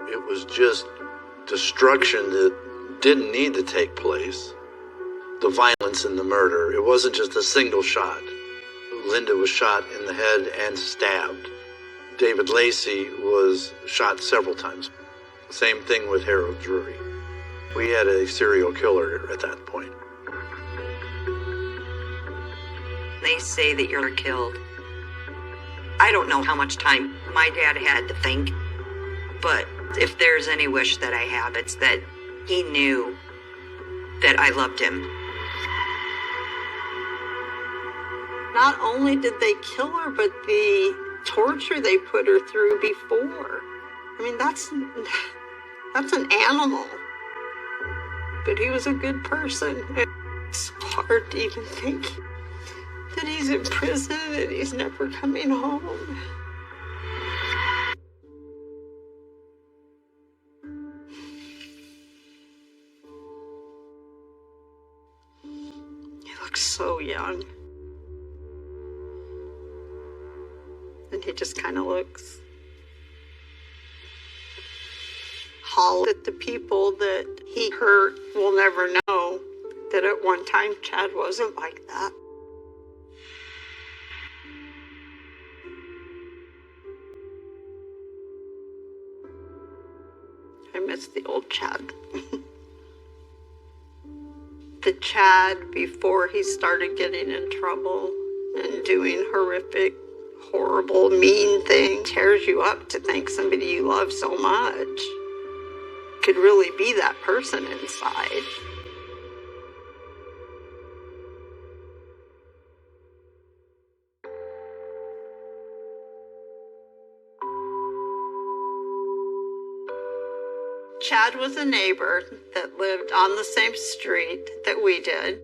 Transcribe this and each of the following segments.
It was just destruction that didn't need to take place. The violence in the murder, it wasn't just a single shot. Linda was shot in the head and stabbed. David Lacey was shot several times. Same thing with Harold Drury. We had a serial killer at that point. They say that you're killed. I don't know how much time my dad had to think, but if there's any wish that I have, it's that he knew that I loved him. Not only did they kill her, but the torture they put her through before. I mean, that's an animal. But he was a good person. It's hard to even think that he's in prison and he's never coming home. He looks so young. And he just kind of looks hollow. That the people that he hurt will never know that at one time Chad wasn't like that. I miss the old Chad. The Chad before he started getting in trouble and doing horrific, horrible, mean things. Tears you up to think somebody you love so much could really be that person inside. Chad was a neighbor that lived on the same street that we did.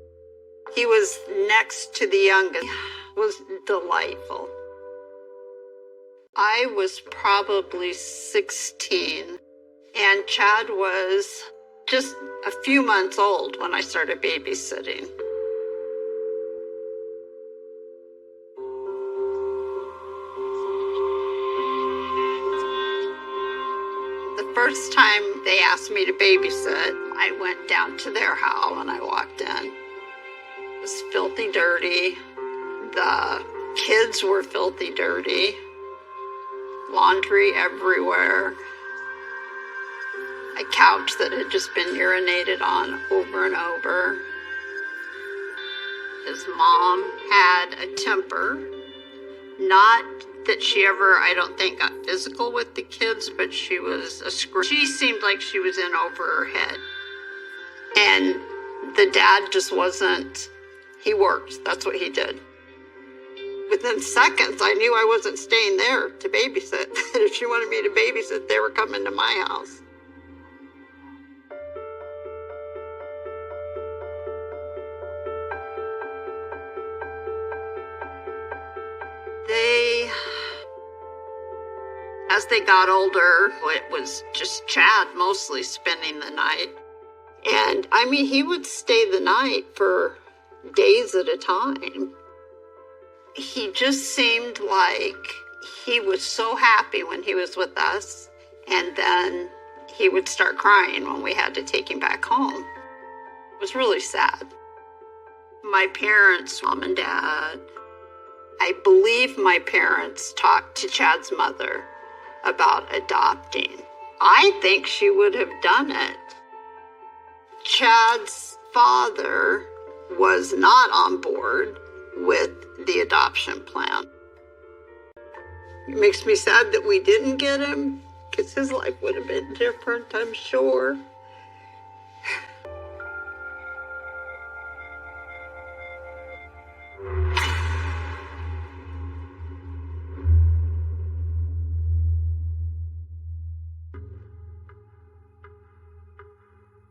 He was next to the youngest. It was delightful. I was probably 16, and Chad was just a few months old when I started babysitting. The first time they asked me to babysit, I went down to their house and I walked in. It was filthy dirty. The kids were filthy dirty. Laundry everywhere. A couch that had just been urinated on over and over. His mom had a temper. Not that she ever, I don't think, got physical with the kids, but she was a screw. She seemed like she was in over her head. And the dad just wasn't, he worked. That's what he did. Within seconds, I knew I wasn't staying there to babysit. If she wanted me to babysit, they were coming to my house. As they got older, it was just Chad mostly spending the night. And I mean, he would stay the night for days at a time. He just seemed like he was so happy when he was with us, and then he would start crying when we had to take him back home. It was really sad. My parents, mom and dad, I believe my parents talked to Chad's mother about adopting. I think she would have done it. Chad's father was not on board with the adoption plan. It makes me sad that we didn't get him, because his life would have been different, I'm sure.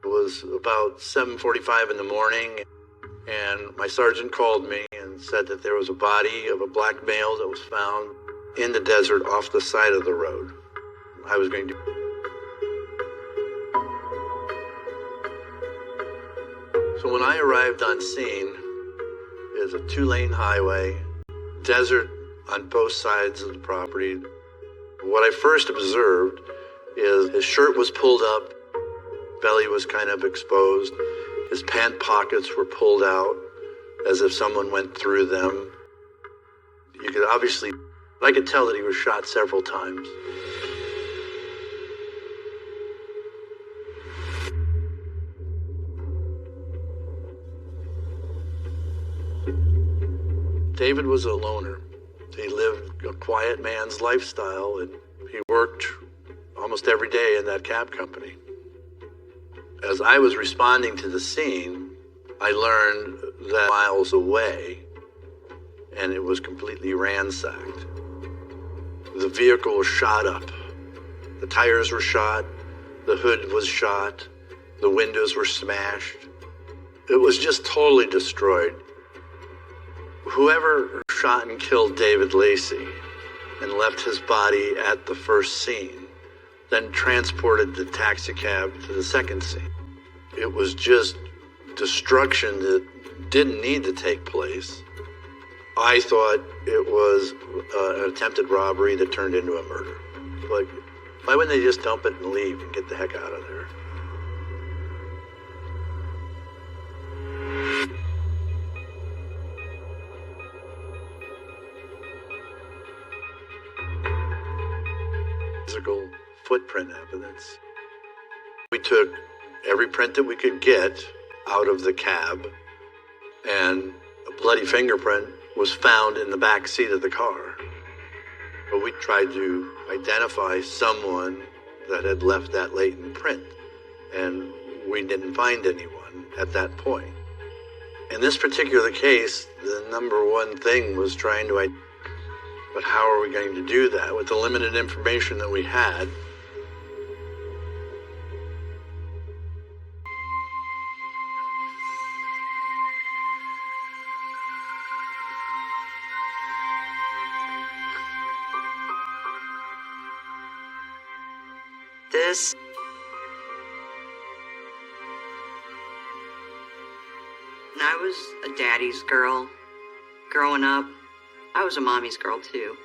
It was about 7:45 in the morning, and my sergeant called me and said that there was a body of a black male that was found in the desert off the side of the road. I was going to... So when I arrived on scene, it was a 2-lane highway, desert on both sides of the property. What I first observed His shirt was pulled up, belly was kind of exposed. His pant pockets were pulled out as if someone went through them. You could I could tell that he was shot several times. David was a loner. He lived a quiet man's lifestyle, and he worked almost every day in that cab company. As I was responding to the scene, I learned that miles away, and it was completely ransacked. The vehicle was shot up. The tires were shot. The hood was shot. The windows were smashed. It was just totally destroyed. Whoever shot and killed David Lacey and left his body at the first scene, then transported the taxicab to the second scene. It was just destruction that didn't need to take place. I thought it was an attempted robbery that turned into a murder. But why wouldn't they just dump it and leave and get the heck out of there? Physical footprint evidence. We took every print that we could get out of the cab, and a bloody fingerprint was found in the back seat of the car. But we tried to identify someone that had left that latent print, and we didn't find anyone at that point. In this particular case, the number one thing was trying to identify. But how are we going to do that with the limited information that we had? I was a daddy's girl. Growing up, I was a mommy's girl too.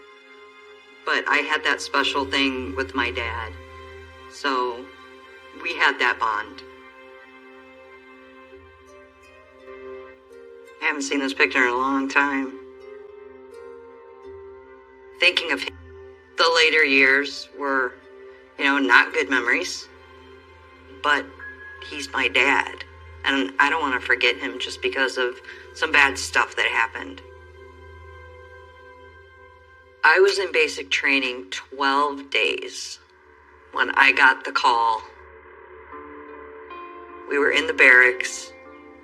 But I had that special thing with my dad. So we had that bond. I haven't seen this picture in a long time. Thinking of him, the later years were, not good memories. But he's my dad. And I don't want to forget him just because of some bad stuff that happened. I was in basic training 12 days when I got the call. We were in the barracks,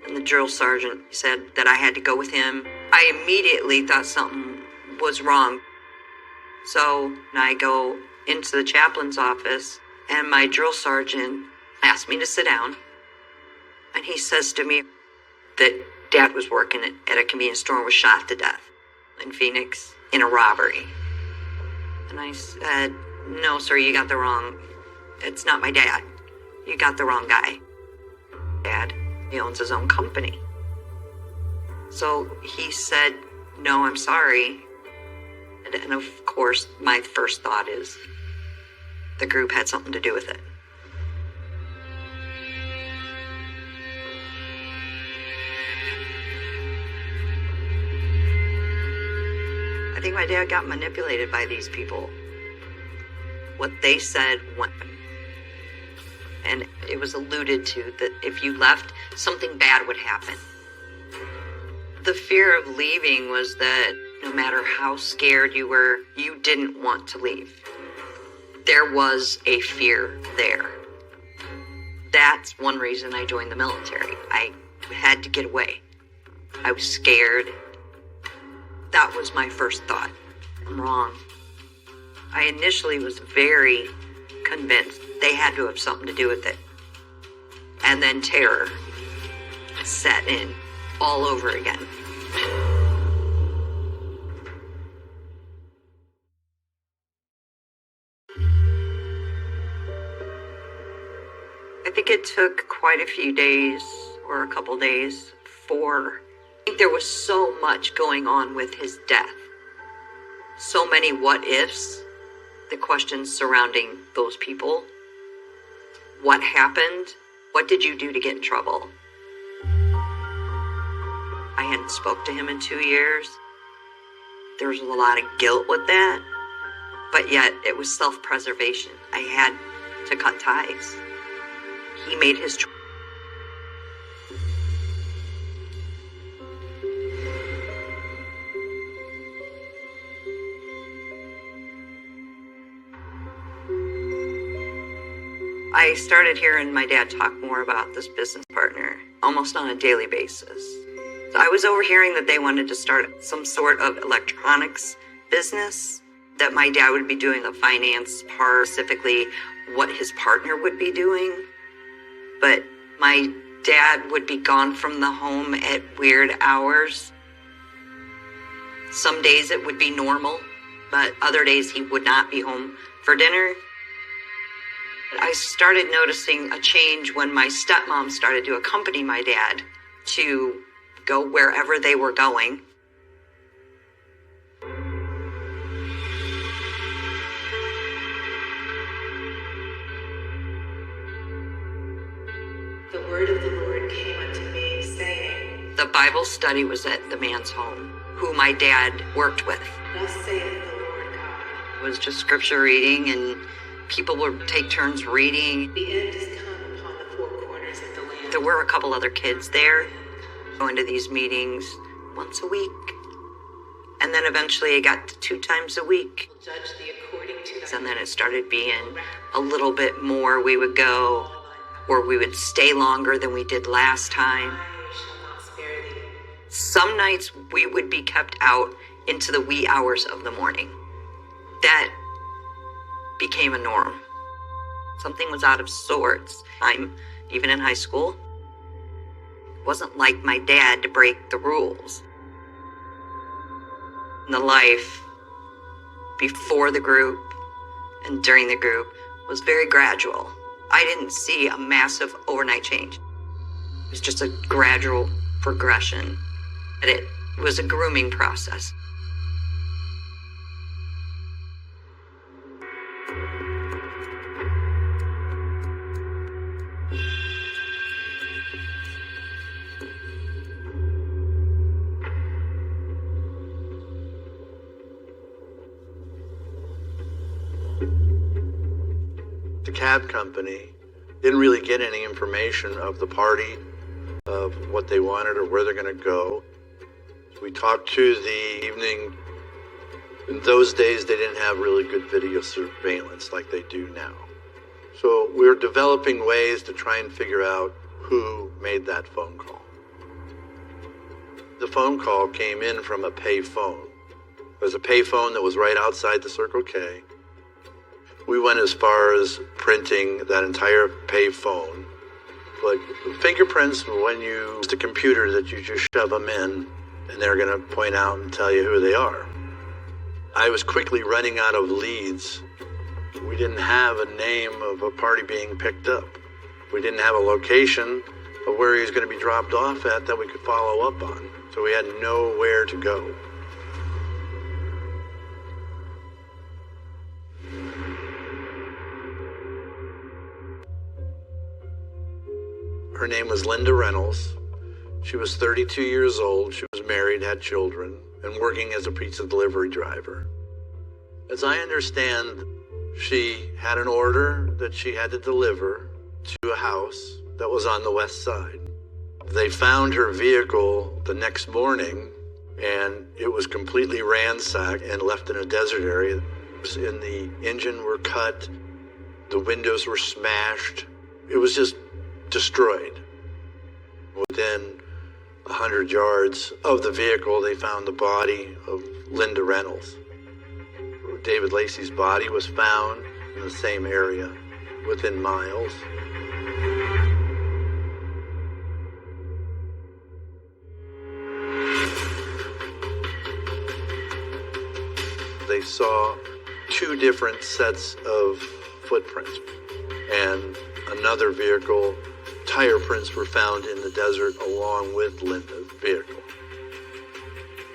and the drill sergeant said that I had to go with him. I immediately thought something was wrong. So I go into the chaplain's office, and my drill sergeant asked me to sit down. And he says to me that Dad was working at a convenience store and was shot to death in Phoenix in a robbery. And I said, "No, sir, it's not my dad. You got the wrong guy. Dad, he owns his own company." So he said, "No, I'm sorry." And of course, my first thought is the group had something to do with it. I think my dad got manipulated by these people. What they said went. And it was alluded to that if you left, something bad would happen. The fear of leaving was that no matter how scared you were, you didn't want to leave. There was a fear there. That's one reason I joined the military. I had to get away. I was scared. That was my first thought. I'm wrong. I initially was very convinced they had to have something to do with it. And then terror set in all over again. I think it took quite a few days, or a couple days, I think there was so much going on with his death. So many what ifs the questions surrounding those people. What happened? What did you do to get in trouble? I hadn't spoke to him in 2 years. There was a lot of guilt with that, but yet it was self-preservation. I had to cut ties. He made his choice. I started hearing my dad talk more about this business partner almost on a daily basis. So I was overhearing that they wanted to start some sort of electronics business, that my dad would be doing the finance part, specifically what his partner would be doing. But my dad would be gone from the home at weird hours. Some days it would be normal, but other days he would not be home for dinner. I started noticing a change when my stepmom started to accompany my dad to go wherever they were going. The word of the Lord came unto me, saying, The Bible study was at the man's home, who my dad worked with. Thus saith the Lord God, It was just scripture reading, and people would take turns reading. the end is come upon the four corners of the land. There were a couple other kids there going to these meetings once a week. And then eventually it got to 2 times a week. Will judge thee according to thy And then it started being a little bit more. We would go, or we would stay longer than we did last time. I shall not spare thee. Some nights we would be kept out into the wee hours of the morning. That became a norm. Something was out of sorts. I'm even in high school. It wasn't like my dad to break the rules. The life before the group and during the group was very gradual. I didn't see a massive overnight change. It was just a gradual progression. And it was a grooming process. The cab company didn't really get any information of the party, of what they wanted or where they're going to go. We talked to the evening. In those days, they didn't have really good video surveillance like they do now. So we were developing ways to try and figure out who made that phone call. The phone call came in from a pay phone. There was a pay phone that was right outside the Circle K. We went as far as printing that entire pay phone. But fingerprints, when you use the computer that you just shove them in, and they're going to point out and tell you who they are. I was quickly running out of leads. We didn't have a name of a party being picked up. We didn't have a location of where he was going to be dropped off at that we could follow up on. So we had nowhere to go. Her name was Linda Reynolds. She was 32 years old. She was married, had children, and working as a pizza delivery driver. As I understand, she had an order that she had to deliver to a house that was on the west side. They found her vehicle the next morning, and it was completely ransacked and left in a desert area. And the engine were cut, the windows were smashed. It was just destroyed. Within 100 yards of the vehicle, they found the body of Linda Reynolds. David Lacey's body was found in the same area, within miles. They saw 2 different sets of footprints, and another vehicle. Tire prints were found in the desert along with Linda's vehicle.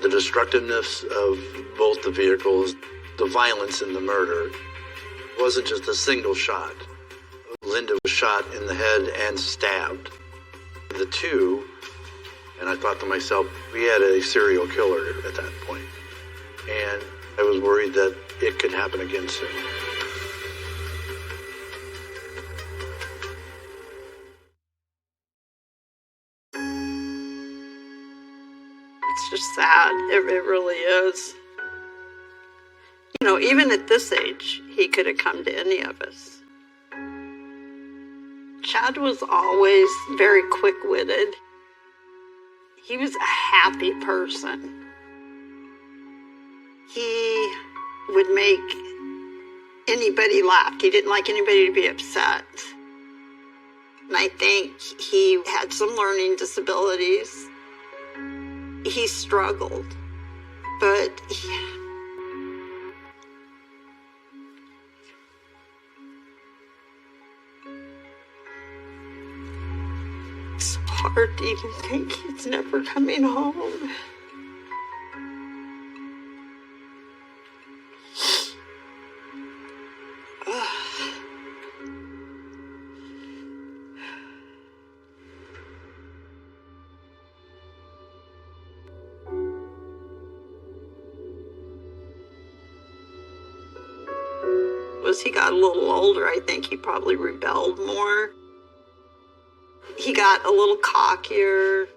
The destructiveness of both the vehicles, the violence in the murder, It wasn't just a single shot. Linda was shot in the head and stabbed. The two, and I thought to myself, we had a serial killer at that point. And I was worried that it could happen again soon. It's just sad. It really is. You know, even at this age, he could have come to any of us. Chad was always very quick-witted. He was a happy person. He would make anybody laugh. He didn't like anybody to be upset. And I think he had some learning disabilities. He struggled, but it's hard to even think he's never coming home. As he got a little older, I think he probably rebelled more. He got a little cockier.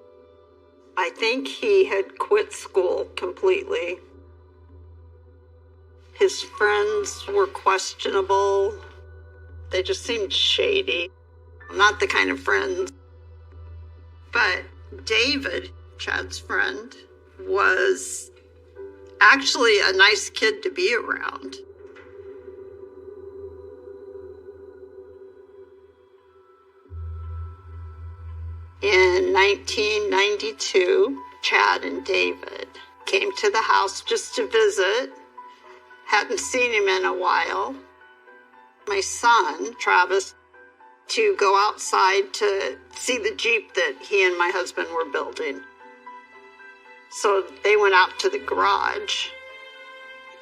I think he had quit school completely. His friends were questionable. They just seemed shady. Not the kind of friends. But David, Chad's friend, was actually a nice kid to be around. In 1992, Chad and David came to the house just to visit. Hadn't seen him in a while. My son, Travis, to go outside to see the Jeep that he and my husband were building. So they went out to the garage.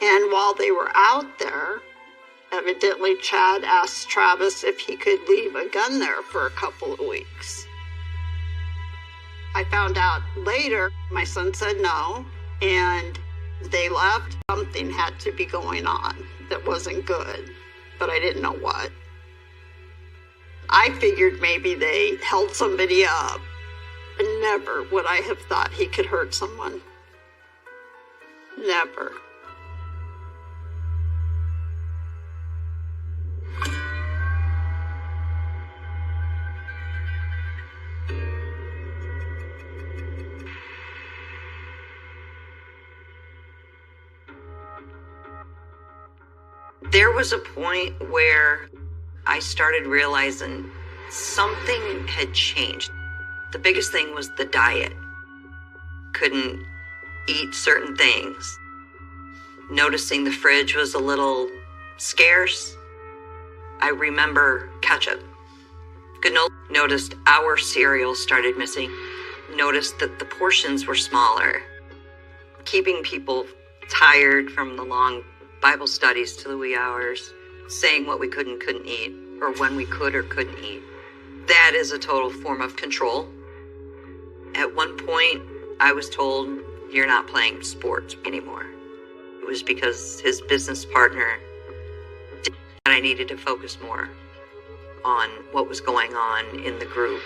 And while they were out there, evidently Chad asked Travis if he could leave a gun there for a couple of weeks. I found out later, my son said no, and they left. Something had to be going on that wasn't good, but I didn't know what. I figured maybe they held somebody up. Never would I have thought he could hurt someone. Never. There was a point where I started realizing something had changed. The biggest thing was the diet. Couldn't eat certain things. Noticing the fridge was a little scarce. I remember ketchup. Noticed our cereal started missing. Noticed that the portions were smaller. Keeping people tired from the long Bible studies to the wee hours, saying what we could and couldn't eat, or when we could or couldn't eat. That is a total form of control. At one point, I was told, you're not playing sports anymore. It was because his business partner did, and I needed to focus more on what was going on in the group.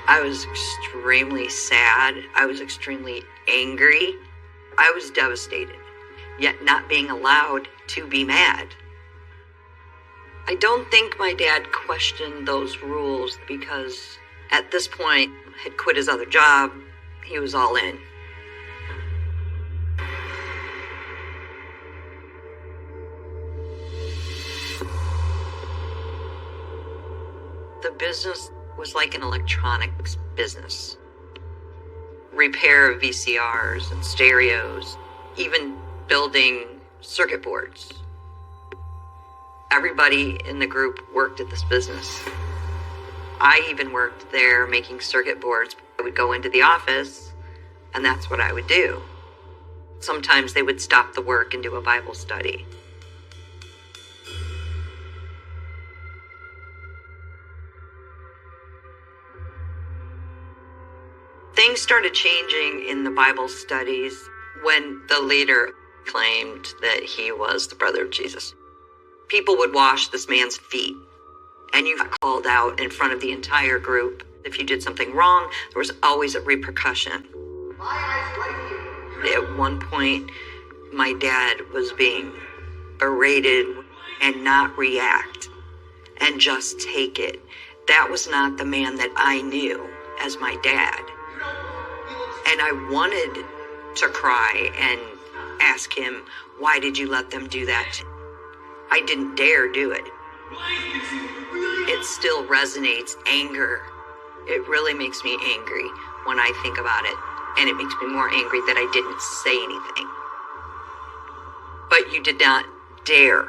I was extremely sad. I was extremely angry. I was devastated, yet not being allowed to be mad. I don't think my dad questioned those rules because at this point had quit his other job. He was all in. The business was like an electronics business. Repair of VCRs and stereos, even building circuit boards. Everybody in the group worked at this business. I even worked there making circuit boards. I would go into the office, and that's what I would do. Sometimes they would stop the work and do a Bible study. started changing in the Bible studies when the leader claimed that he was the brother of Jesus. People would wash this man's feet, and you got called out in front of the entire group. If you did something wrong, there was always a repercussion. At one point, my dad was being berated and not react and just take it. That was not the man that I knew as my dad. And I wanted to cry and ask him, why did you let them do that? I didn't dare do it. It still resonates, anger. It really makes me angry when I think about it. And it makes me more angry that I didn't say anything. But you did not dare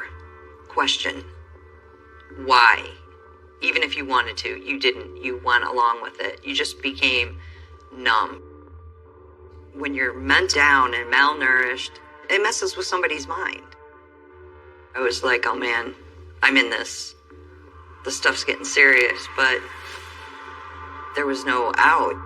question why. Even if you wanted to, you didn't. You went along with it. You just became numb. When you're meant down and malnourished, it messes with somebody's mind. I was like, oh man, I'm in this. The stuff's getting serious, but there was no out.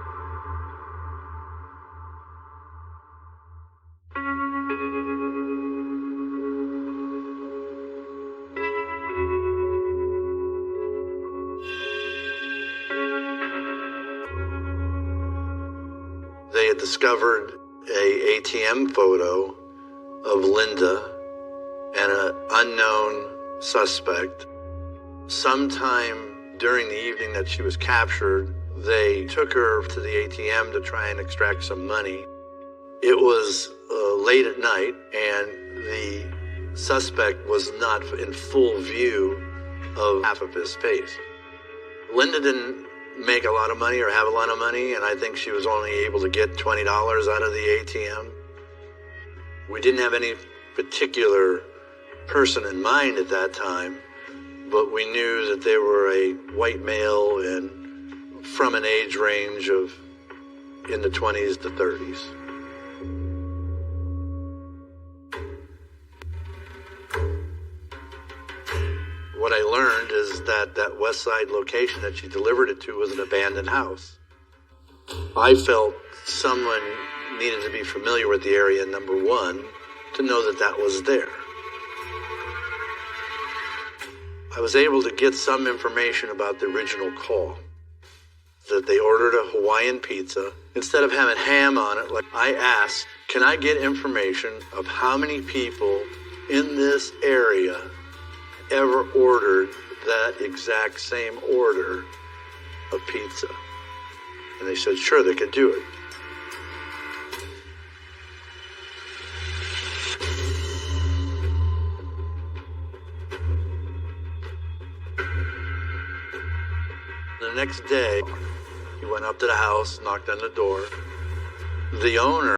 They had discovered a ATM photo of Linda and an unknown suspect. Sometime during the evening that she was captured, they took her to the ATM to try and extract some money. It was late at night, and the suspect was not in full view of half of his face. Linda didn't make a lot of money or have a lot of money, and I think she was only able to get $20 out of the ATM. We didn't have any particular person in mind at that time, but we knew that they were a white male and from an age range of in the 20s to 30s. What I learned is that that West Side location that she delivered it to was an abandoned house. I felt someone needed to be familiar with the area, number one, to know that that was there. I was able to get some information about the original call, that they ordered a Hawaiian pizza. Instead of having ham on it, like I asked, can I get information of how many people in this area ever ordered that exact same order of pizza? And they said, sure, they could do it. The next day, he went up to the house, knocked on the door. The owner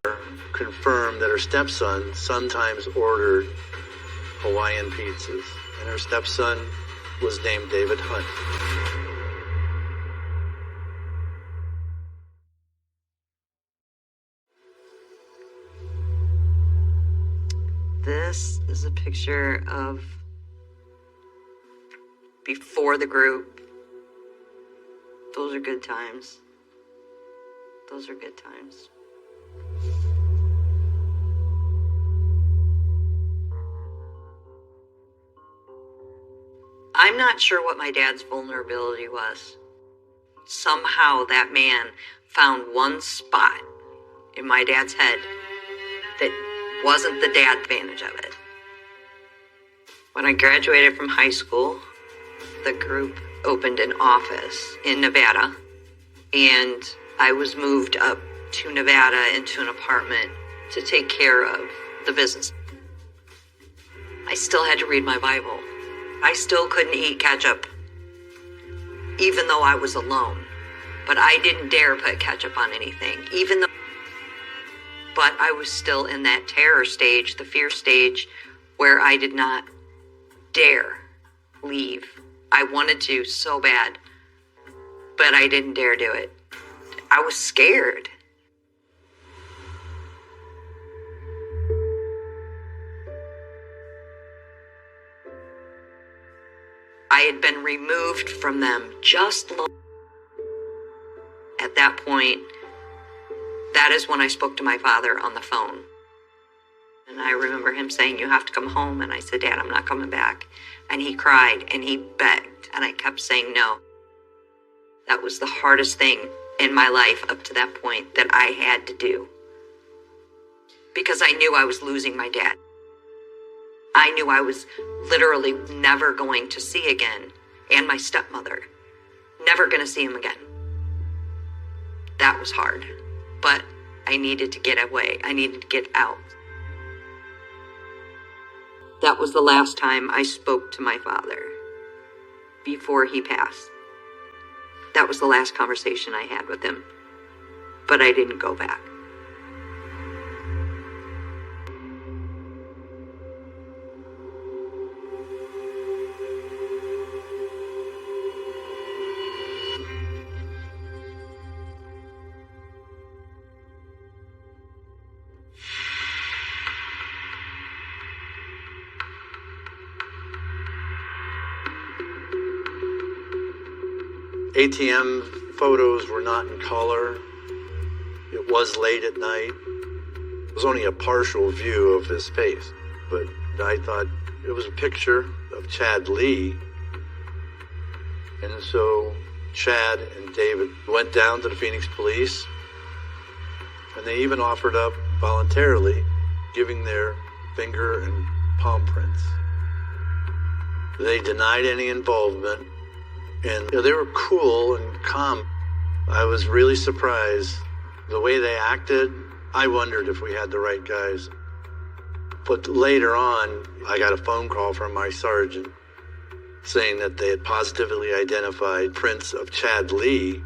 confirmed that her stepson sometimes ordered Hawaiian pizzas, and her stepson was named David Hunt. This is a picture of before the group. Those are good times. Those are good times. I'm not sure what my dad's vulnerability was. Somehow that man found one spot in my dad's head that wasn't the dad advantage of it. When I graduated from high school, the group opened an office in Nevada, and I was moved up to Nevada into an apartment to take care of the business. I still had to read my Bible. I still couldn't eat ketchup, even though I was alone. But I didn't dare put ketchup on anything, but I was still in that terror stage, the fear stage, where I did not dare leave. I wanted to so bad, but I didn't dare do it. I was scared. I had been removed from them just long. At that point, that is when I spoke to my father on the phone. And I remember him saying, "You have to come home." And I said, "Dad, I'm not coming back." And he cried and he begged. And I kept saying no. That was the hardest thing in my life up to that point that I had to do. Because I knew I was losing my dad. I knew I was literally never going to see again. And my stepmother. Never going to see him again. That was hard. But I needed to get away. I needed to get out. That was the last time I spoke to my father before he passed. That was the last conversation I had with him. But I didn't go back. ATM photos were not in color. It was late at night. It was only a partial view of his face, but I thought it was a picture of Chad Lee. And so Chad and David went down to the Phoenix police, and they even offered up voluntarily giving their finger and palm prints. They denied any involvement. And they were cool and calm. I was really surprised. The way they acted, I wondered if we had the right guys. But later on, I got a phone call from my sergeant saying that they had positively identified prints of Chad Lee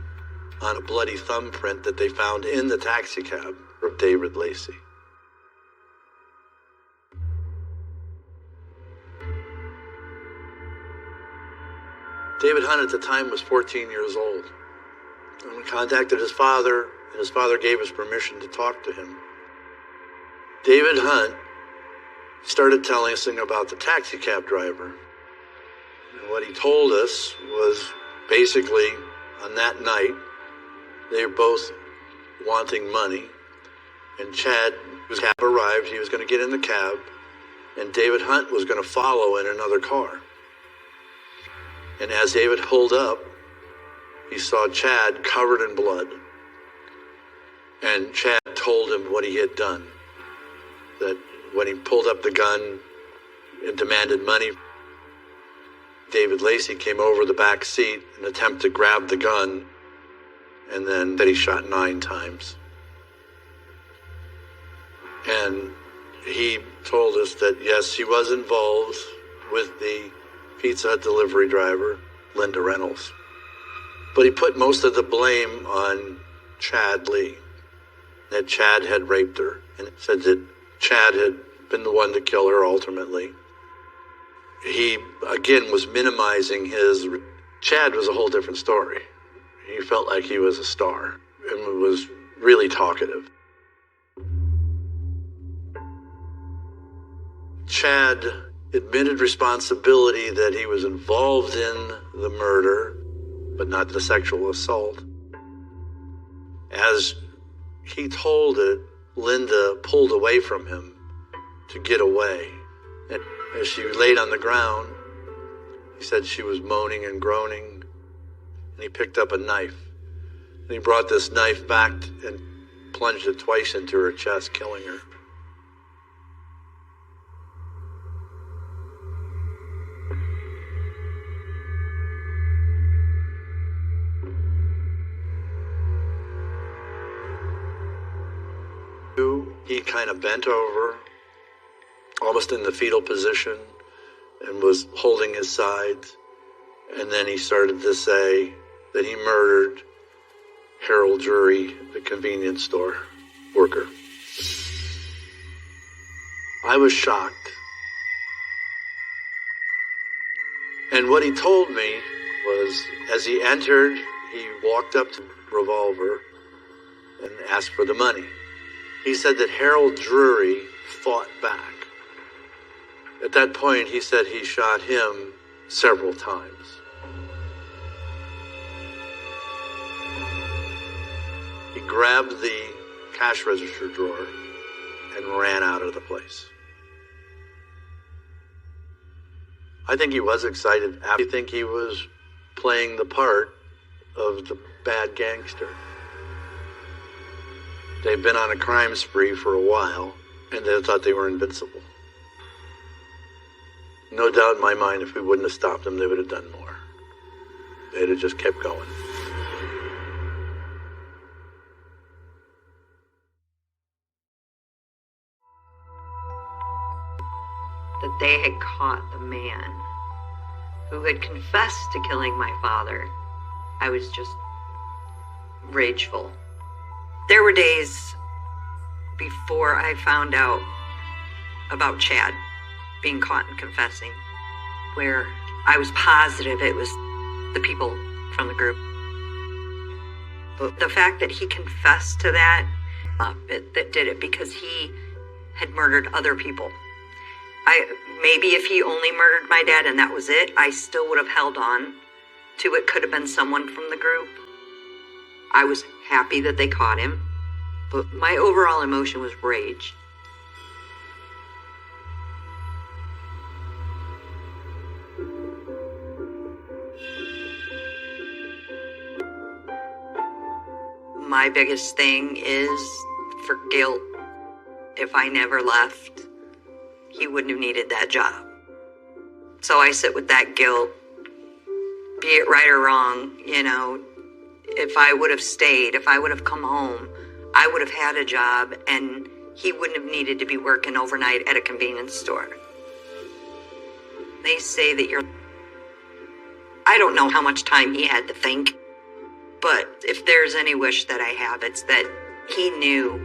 on a bloody thumbprint that they found in the taxicab of David Lacey. David Hunt at the time was 14 years old. And we contacted his father, and his father gave us permission to talk to him. David Hunt started telling us about the taxi cab driver. And what he told us was basically on that night, they were both wanting money. And Chad, whose cab arrived, he was going to get in the cab, and David Hunt was going to follow in another car. And as David pulled up, he saw Chad covered in blood. And Chad told him what he had done. That when he pulled up the gun and demanded money, David Lacey came over the back seat in an attempt to grab the gun, and then that he shot 9 times. And he told us that, yes, he was involved with the Pizza Hut delivery driver, Linda Reynolds. But he put most of the blame on Chad Lee, that Chad had raped her, and said that Chad had been the one to kill her ultimately. He, again, was minimizing his... Chad was a whole different story. He felt like he was a star and was really talkative. Chad admitted responsibility that he was involved in the murder, but not the sexual assault. As he told it, Linda pulled away from him to get away. And as she laid on the ground, he said she was moaning and groaning, and he picked up a knife. And he brought this knife back and plunged it twice into her chest, killing her. He kind of bent over, almost in the fetal position, and was holding his sides. And then he started to say that he murdered Harold Drury, the convenience store worker. I was shocked. And what he told me was, as he entered, he walked up to the revolver and asked for the money. He said that Harold Drury fought back. At that point, he said he shot him several times. He grabbed the cash register drawer and ran out of the place. I think he was excited. I think he was playing the part of the bad gangster. They'd been on a crime spree for a while, and they thought they were invincible. No doubt in my mind, if we wouldn't have stopped them, they would have done more. They'd have just kept going. That they had caught the man who had confessed to killing my father, I was just rageful. There were days before I found out about Chad being caught and confessing, where I was positive it was the people from the group. But the fact that he confessed to that did it, because he had murdered other people. Maybe if he only murdered my dad and that was it, I still would have held on to it. Could have been someone from the group. I was happy that they caught him, but my overall emotion was rage. My biggest thing is for guilt. If I never left, he wouldn't have needed that job. So I sit with that guilt, be it right or wrong. If I would have stayed, if I would have come home, I would have had a job, and he wouldn't have needed to be working overnight at a convenience store. They say that I don't know how much time he had to think, but if there's any wish that I have, it's that he knew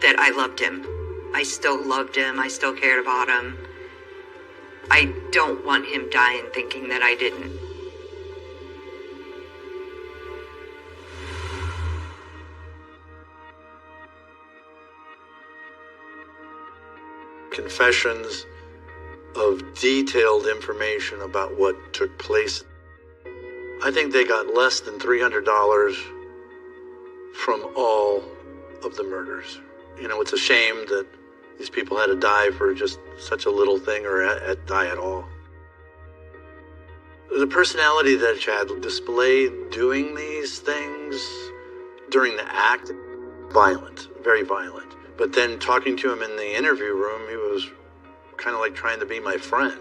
that I loved him. I still loved him. I still cared about him. I don't want him dying thinking that I didn't. Confessions of detailed information about what took place. I think they got less than $300 from all of the murders. It's a shame that these people had to die for just such a little thing, or die at all. The personality that Chad displayed doing these things during the act, violent, very violent. But then talking to him in the interview room, he was kind of like trying to be my friend,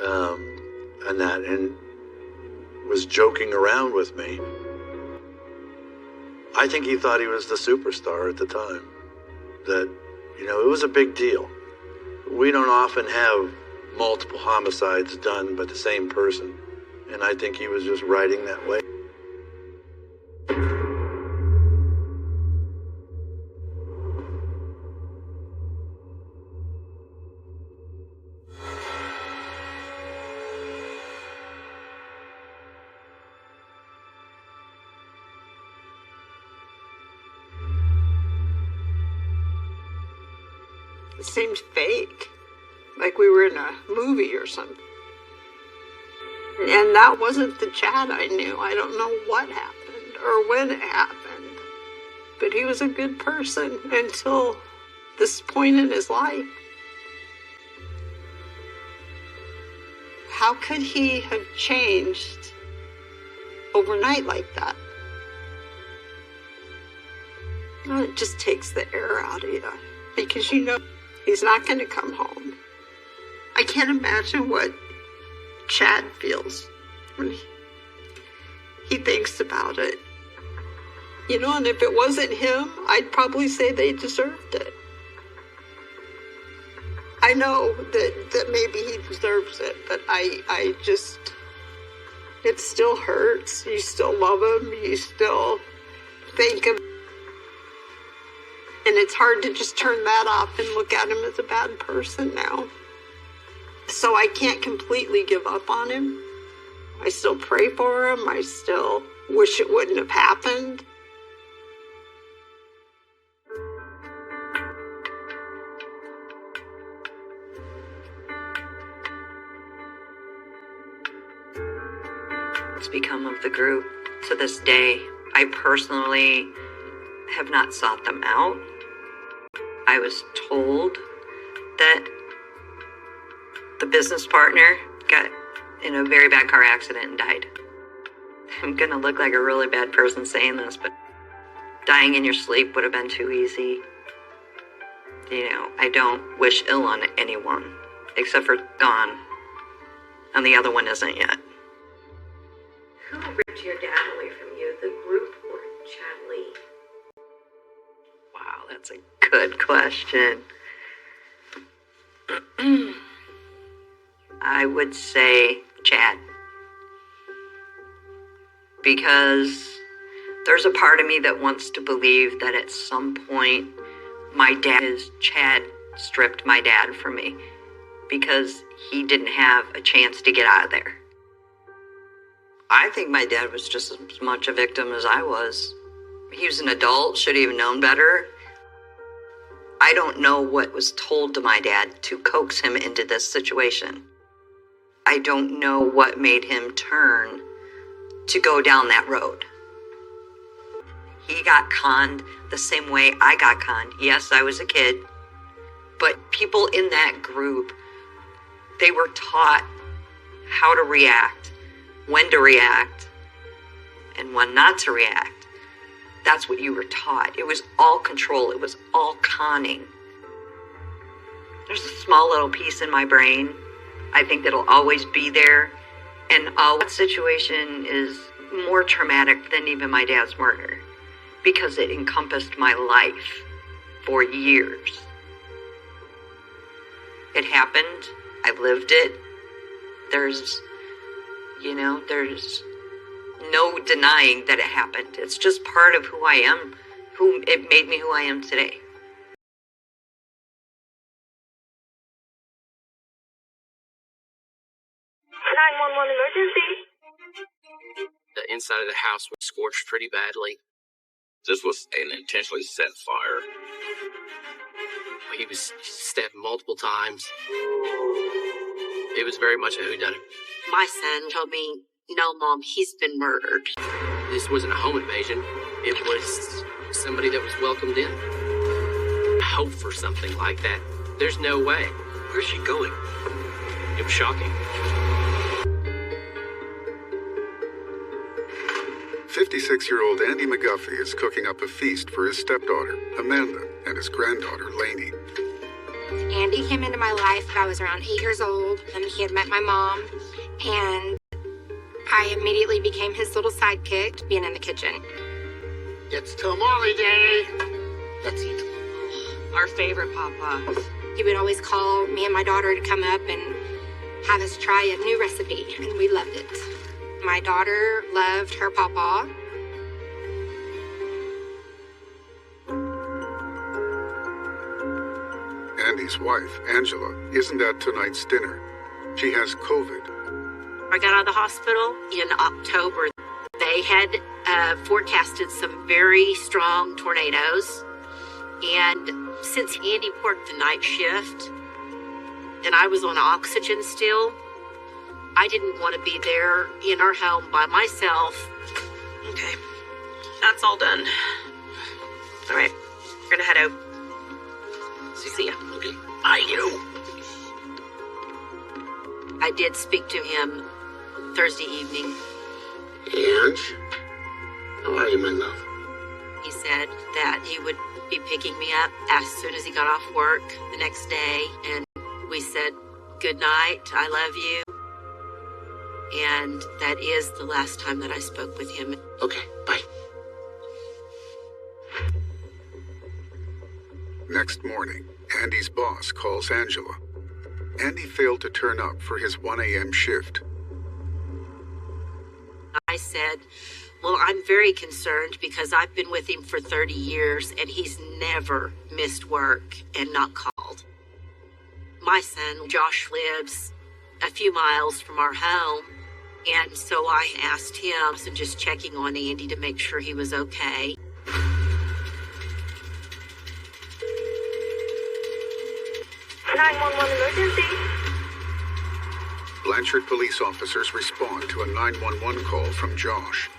and was joking around with me. I think he thought he was the superstar at the time. That, it was a big deal. We don't often have multiple homicides done by the same person, and I think he was just riding that way. It seemed fake, like we were in a movie or something. And that wasn't the Chad I knew. I don't know what happened or when it happened, but he was a good person until this point in his life. How could he have changed overnight like that? Well, it just takes the air out of you, because he's not going to come home. I can't imagine what Chad feels when he thinks about it. And if it wasn't him, I'd probably say they deserved it. I know that maybe he deserves it, but I just, it still hurts. You still love him. You still think of. And it's hard to just turn that off and look at him as a bad person now. So I can't completely give up on him. I still pray for him. I still wish it wouldn't have happened. It's become of the group to this day. I personally have not sought them out. I was told that the business partner got in a very bad car accident and died. I'm gonna look like a really bad person saying this, but dying in your sleep would have been too easy. You know, I don't wish ill on anyone, except for Dawn. And the other one isn't yet. Who ripped your dad away from you, the group or Chad Lee? Wow, that's a good question. I would say Chad. Because there's a part of me that wants to believe that at some point Chad stripped my dad from me because he didn't have a chance to get out of there. I think my dad was just as much a victim as I was. He was an adult, should have known better. I don't know what was told to my dad to coax him into this situation. I don't know what made him turn to go down that road. He got conned the same way I got conned. Yes, I was a kid, but people in that group, they were taught how to react, when to react, and when not to react. That's what you were taught. It was all control. It was all conning. There's a small little piece in my brain, I think, that'll always be there. And that situation is more traumatic than even my dad's murder because it encompassed my life for years. It happened. I lived it. There's no denying that it happened. It's just part of who I am, it made me who I am today. Emergency. The inside of the house was scorched pretty badly. This was an intentionally set fire. He was stabbed multiple times. It was very much a whodunit. My son told me, "No, Mom, he's been murdered." This wasn't a home invasion. It was somebody that was welcomed in. Hope for something like that. There's no way. Where's she going? It was shocking. 56-year-old Andy McGuffey is cooking up a feast for his stepdaughter, Amanda, and his granddaughter, Lainey. Andy came into my life when I was around 8 years old, and he had met my mom, and I immediately became his little sidekick, being in the kitchen. It's tamale day. Let's eat. Our favorite Papa. He would always call me and my daughter to come up and have us try a new recipe, and we loved it. My daughter loved her pawpaw. Andy's wife, Angela, isn't at tonight's dinner. She has COVID. I got out of the hospital in October. They had forecasted some very strong tornadoes. And since Andy worked the night shift and I was on oxygen still, I didn't want to be there in our home by myself. Okay, that's all done. All right, we're gonna head out. See ya. Okay. Bye, you. I did speak to him Thursday evening. And? How are you, my love? He said that he would be picking me up as soon as he got off work the next day. And we said, "Good night, I love you." And that is the last time that I spoke with him. Okay, bye. Next morning, Andy's boss calls Angela. Andy failed to turn up for his 1 a.m. shift. I said, "Well, I'm very concerned because I've been with him for 30 years and he's never missed work and not called. My son, Josh, lives a few miles from our home. And so I asked him, so just checking on Andy to make sure he was okay." Emergency. Blanchard police officers respond to a 911 call from Josh.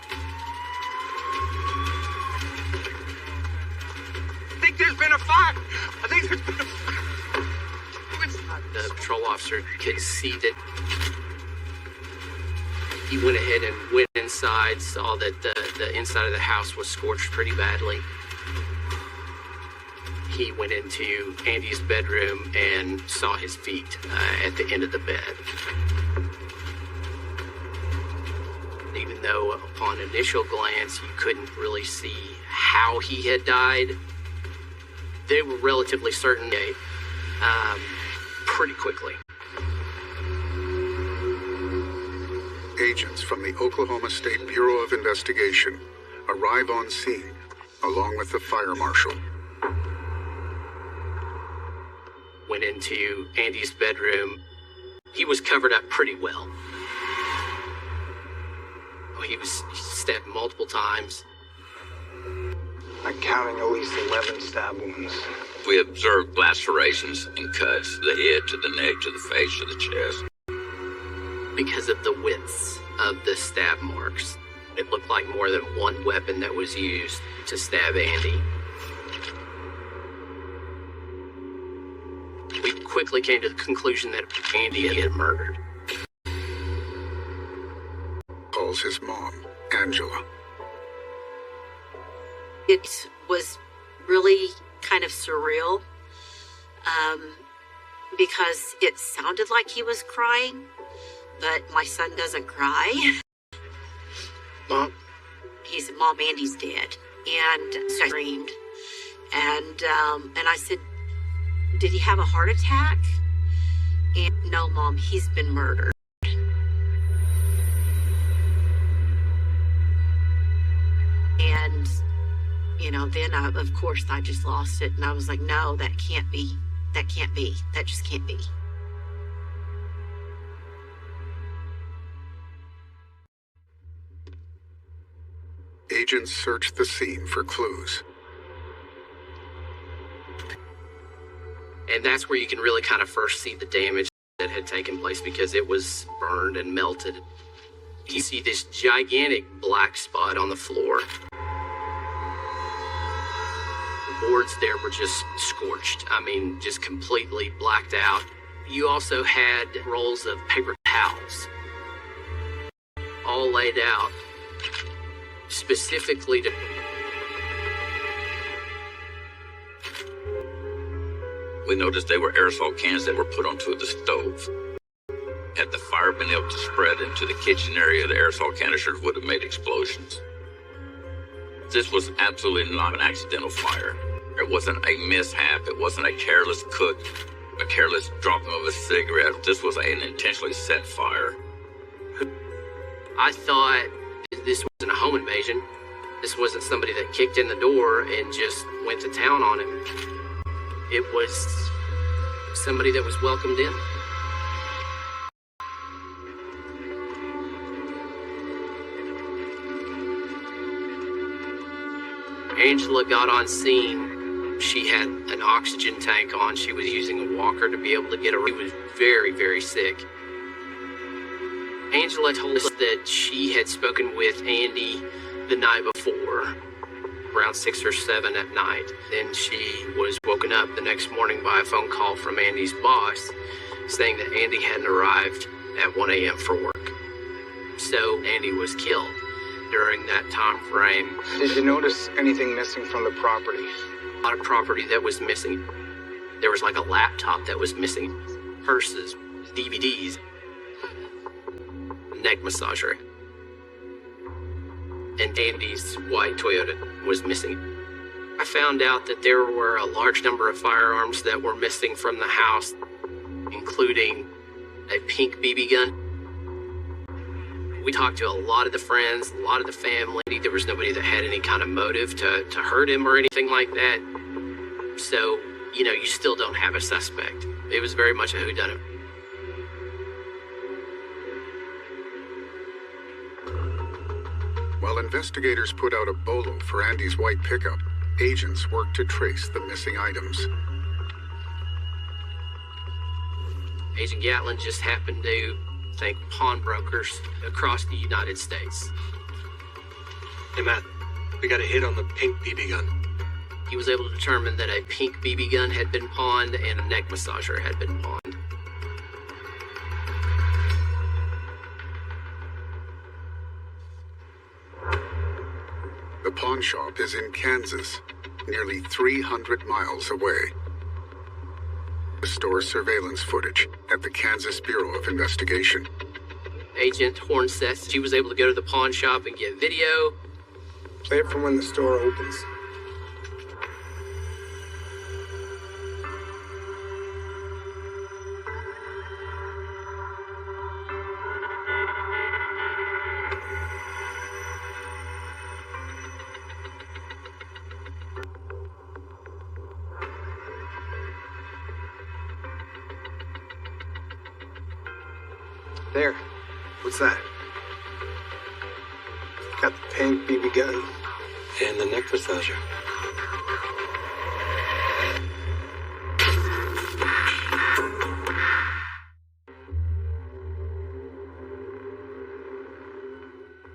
I think there's there's been a fire. I think there's been a fire. The patrol officer could see that. He went ahead and went inside, saw that the inside of the house was scorched pretty badly. He went into Andy's bedroom and saw his feet at the end of the bed. Even though upon initial glance you couldn't really see how he had died, they were relatively certain pretty quickly. Agents from the Oklahoma State Bureau of Investigation arrive on scene, along with the fire marshal. Went into Andy's bedroom. He was covered up pretty well. He was stabbed multiple times. I'm counting at least 11 stab wounds. We observed lacerations and cuts to the head, to the neck, to the face, to the chest. Because of the widths of the stab marks, it looked like more than one weapon that was used to stab Andy. We quickly came to the conclusion that Andy had murdered. Calls his mom, Angela. It was really kind of surreal because it sounded like he was crying, but my son doesn't cry. Mom? He said, "Mom, Andy's dead." And so I screamed. And I said, "Did he have a heart attack?" And no, Mom, he's been murdered. And, then of course I just lost it. And I was like, no, that can't be. That can't be. That just can't be. Agents search the scene for clues. And that's where you can really kind of first see the damage that had taken place, because it was burned and melted. You see this gigantic black spot on the floor. The boards there were just scorched. I mean, just completely blacked out. You also had rolls of paper towels all laid out specifically to... We noticed they were aerosol cans that were put onto the stove. Had the fire been able to spread into the kitchen area, the aerosol canisters would have made explosions. This was absolutely not an accidental fire. It wasn't a mishap. It wasn't a careless cook, a careless dropping of a cigarette. This was an intentionally set fire. I thought this wasn't a home invasion. This wasn't somebody that kicked in the door and just went to town on him. It was somebody that was welcomed in. Angela got on scene. She had an oxygen tank on. She was using a walker to be able to get around. She was very, very sick. Angela told us that she had spoken with Andy the night before, around 6 or 7 at night. Then she was woken up the next morning by a phone call from Andy's boss saying that Andy hadn't arrived at 1 a.m. for work. So Andy was killed during that time frame. Did you notice anything missing from the property? A lot of property that was missing. There was like a laptop that was missing, purses, DVDs, neck massager. And Andy's white Toyota was missing. I found out that there were a large number of firearms that were missing from the house, including a pink BB gun. We talked to a lot of the friends, a lot of the family. There was nobody that had any kind of motive to hurt him or anything like that. So, you still don't have a suspect. It was very much a whodunit. While investigators put out a bolo for Andy's white pickup, agents worked to trace the missing items. Agent Gatlin just happened to thank pawnbrokers across the United States. Hey, Matt, we got a hit on the pink BB gun. He was able to determine that a pink BB gun had been pawned and a neck massager had been pawned. The pawn shop is in Kansas, nearly 300 miles away. The store surveillance footage at the Kansas Bureau of Investigation. Agent Horn says she was able to go to the pawn shop and get video. Play it from when the store opens. There. What's that? Got the pink BB gun. And the neck massager.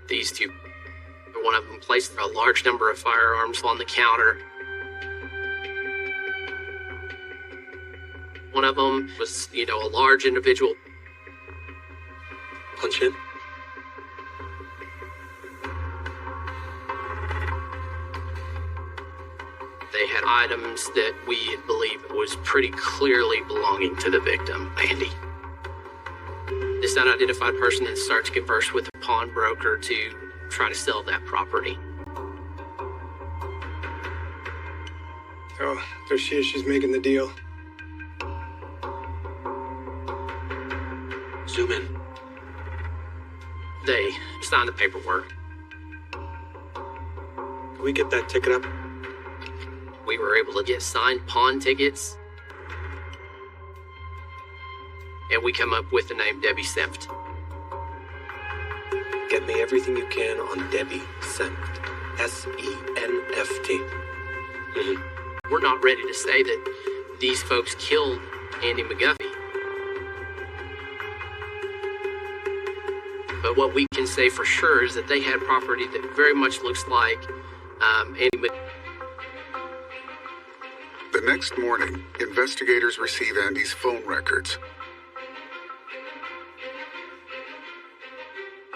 These two, one of them placed a large number of firearms on the counter. One of them was, a large individual. Punch in. They had items that we believe was pretty clearly belonging to the victim, Andy. This unidentified person then starts to converse with a pawnbroker to try to sell that property. Oh, there she is. She's making the deal. Zoom in. They signed the paperwork. Can we get that ticket up? We were able to get signed pawn tickets. And we come up with the name Debbie Senft. Get me everything you can on Debbie Senft. S-E-N-F-T. We're not ready to say that these folks killed Andy McGuffey. But what we can say for sure is that they had property that very much looks like Andy McGuffey. The next morning, investigators receive Andy's phone records.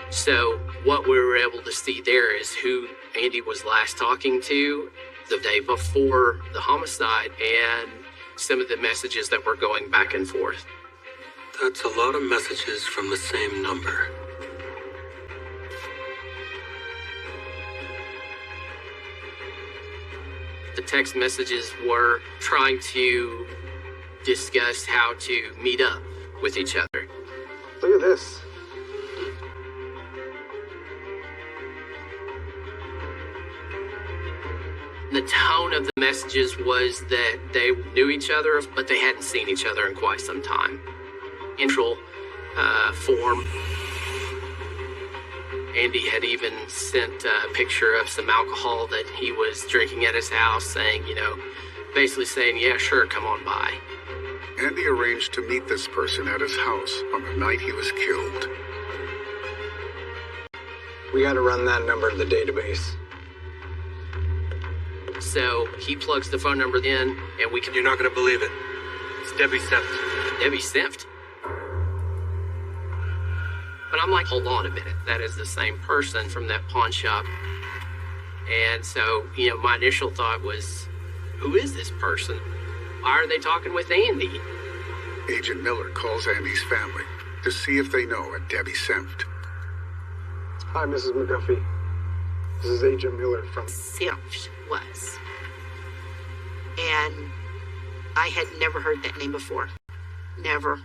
So what we were able to see there is who Andy was last talking to the day before the homicide and some of the messages that were going back and forth. That's a lot of messages from the same number. The text messages were trying to discuss how to meet up with each other. Look at this. The tone of the messages was that they knew each other, but they hadn't seen each other in quite some time. Intro form. Andy had even sent a picture of some alcohol that he was drinking at his house, saying, basically saying, yeah, sure, come on by. Andy arranged to meet this person at his house on the night he was killed. We gotta run that number to the database. So he plugs the phone number in, and we can... You're not gonna believe it. It's Debbie Senft. Debbie Senft? But I'm like, hold on a minute. That is the same person from that pawn shop. And so, my initial thought was, who is this person? Why are they talking with Andy? Agent Miller calls Andy's family to see if they know a Debbie Senft. Hi, Mrs. McGuffey. This is Agent Miller from... Senft was. And I had never heard that name before. Never.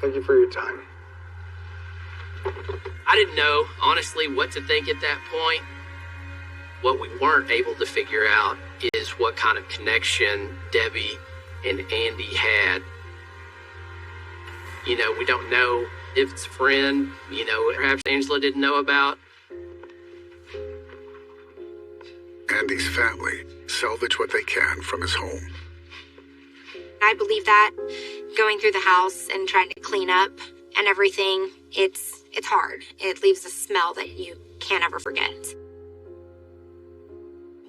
Thank you for your time. I didn't know, honestly, what to think at that point. What we weren't able to figure out is what kind of connection Debbie and Andy had. We don't know if it's a friend, perhaps Angela didn't know about. Andy's family salvage what they can from his home. I believe that going through the house and trying to clean up and everything, it's hard. It leaves a smell that you can't ever forget.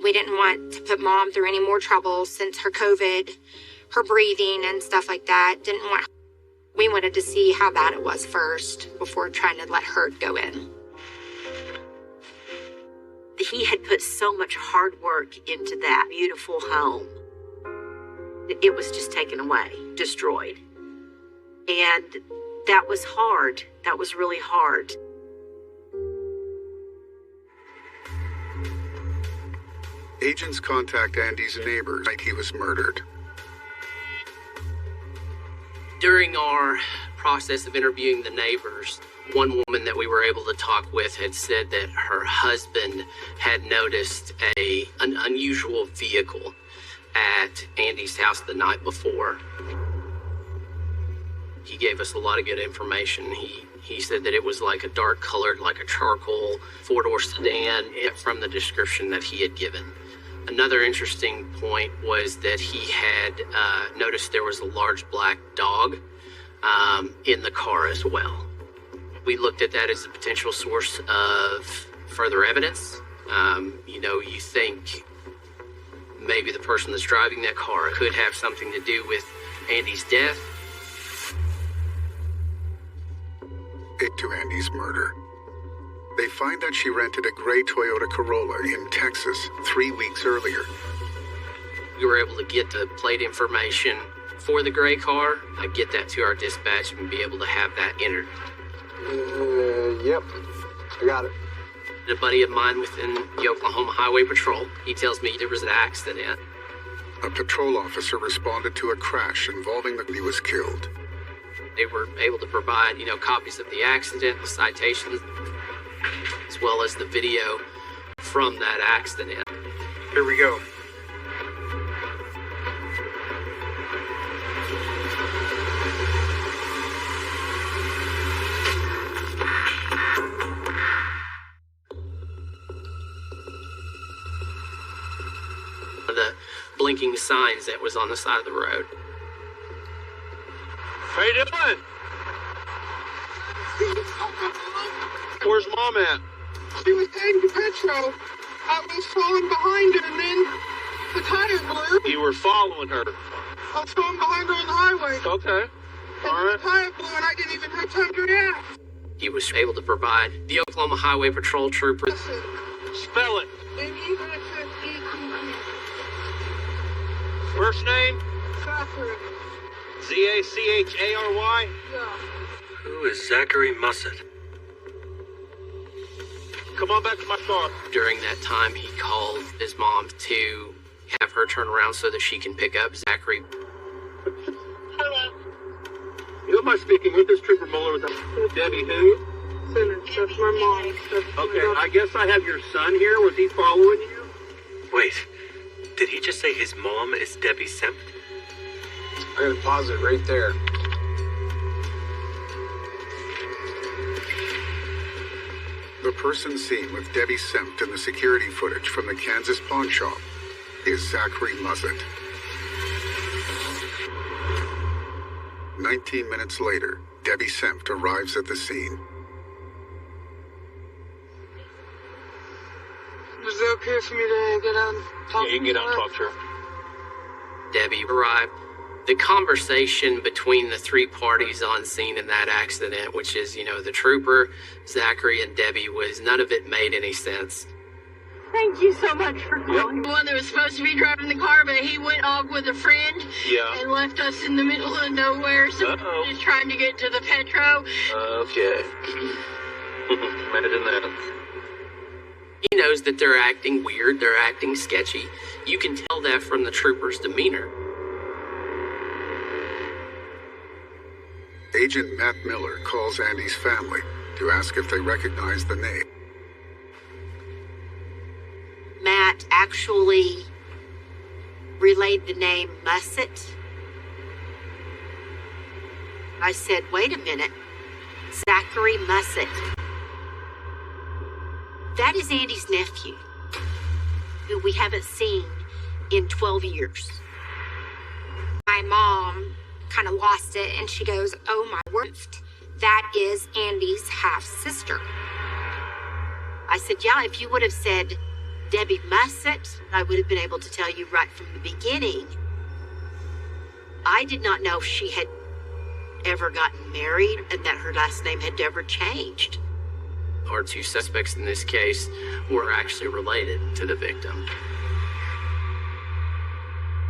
We didn't want to put Mom through any more trouble since her COVID, her breathing and stuff like that. We wanted to see how bad it was first before trying to let her go in. He had put so much hard work into that beautiful home. It was just taken away, destroyed. And that was hard. That was really hard. Agents contact Andy's neighbor the night he was murdered. During our process of interviewing the neighbors, one woman that we were able to talk with had said that her husband had noticed an unusual vehicle at Andy's house the night before. He gave us a lot of good information. He said that it was like a dark colored, like a charcoal four-door sedan from the description that he had given. Another interesting point was that he had noticed there was a large black dog in the car as well. We looked at that as a potential source of further evidence. You think maybe the person that's driving that car could have something to do with Andy's death. To Andy's murder. They find that she rented a gray Toyota Corolla in Texas 3 weeks earlier. We were able to get the plate information for the gray car, get that to our dispatch, and be able to have that entered. Yep, I got it. A buddy of mine within the Oklahoma Highway Patrol, he tells me there was an accident. A patrol officer responded to a crash involving he was killed. They were able to provide, copies of the accident, the citations, as well as the video from that accident. Here we go. The blinking signs that was on the side of the road. How you doing? Where's Mom at? She was heading to Petro. I was following behind her, and then the tire blew. You were following her? I was following behind her on the highway. Okay. All right. The tire blew, and I didn't even have time to react. He was able to provide the Oklahoma Highway Patrol trooper. Spell it. M-E-S-S-E-T-E. First name? Zachary. Z-A-C-H-A-R-Y? Yeah. Who is Zachary Musset? Come on back to my car. During that time, he called his mom to have her turn around so that she can pick up Zachary. Hello. Who am I speaking with? This Trooper Muller with Debbie who? That's my mom. Okay, I guess I have your son here. Was he following you? Wait, did he just say his mom is Debbie Sempt? I gotta pause it right there. The person seen with Debbie Sempt in the security footage from the Kansas pawn shop is Zachary Musset. 19 minutes later, Debbie Sempt arrives at the scene. Is it okay for me to get out and talk? Yeah, you can get out and talk to her. Debbie arrived. The conversation between the three parties on scene in that accident, which is, the trooper, Zachary, and Debbie, none of it made any sense. Thank you so much for calling. The one that was supposed to be driving the car, but he went off with a friend and left us in the middle of nowhere. So we're just trying to get to the Petro. Okay. Imagine that. He knows that they're acting weird, they're acting sketchy. You can tell that from the trooper's demeanor. Agent Matt Miller calls Andy's family to ask if they recognize the name. Matt actually relayed the name Musset. I said, wait a minute, Zachary Musset. That is Andy's nephew, who we haven't seen in 12 years. My mom kind of lost it, and she goes, oh my word, that is Andy's half-sister. I said, yeah, if you would have said Debbie Mussett, I would have been able to tell you right from the beginning. I did not know she had ever gotten married and that her last name had never changed. Our two suspects in this case were actually related to the victim.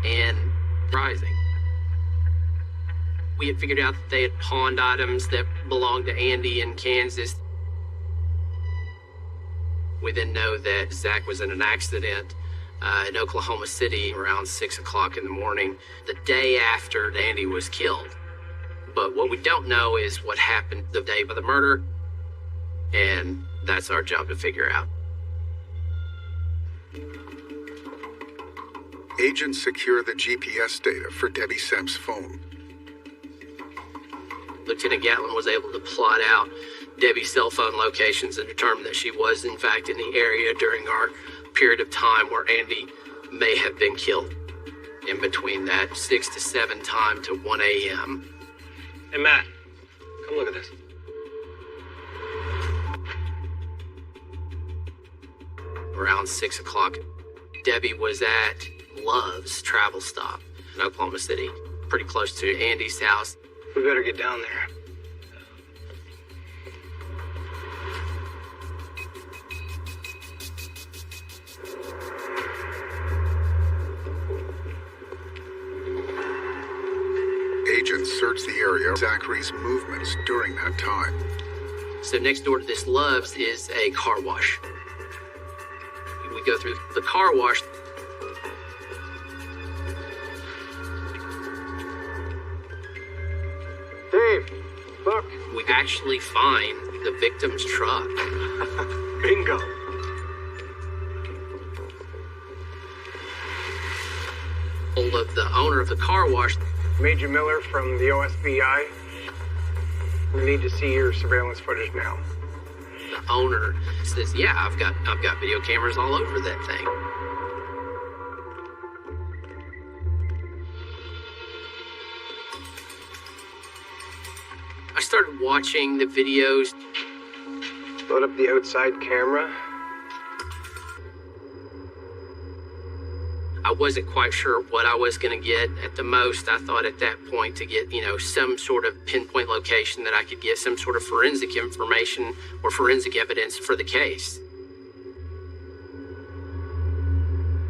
And surprising. We had figured out that they had pawned items that belonged to Andy in Kansas. We then know that Zach was in an accident in Oklahoma City around 6 o'clock in the morning, the day after Andy was killed. But what we don't know is what happened the day of the murder, and that's our job to figure out. Agents secure the GPS data for Debbie Semp's phone. Lieutenant Gatlin was able to plot out Debbie's cell phone locations and determine that she was, in fact, in the area during our period of time where Andy may have been killed, in between that 6 to 7 time to 1 a.m. Hey, Matt, come look at this. Around 6 o'clock, Debbie was at Love's travel stop in Oklahoma City, pretty close to Andy's house. We better get down there. Agents search the area of Zachary's movements during that time. So next door to this Love's is a car wash. We go through the car wash. Dave, look. We actually find the victim's truck. Bingo. Hold of the owner of the car wash. Major Miller from the OSBI. We need to see your surveillance footage now. The owner says, "Yeah, I've got video cameras all over that thing." I started watching the videos. Load up the outside camera. I wasn't quite sure what I was going to get. At the most, I thought at that point to get, some sort of pinpoint location that I could get some sort of forensic information or forensic evidence for the case.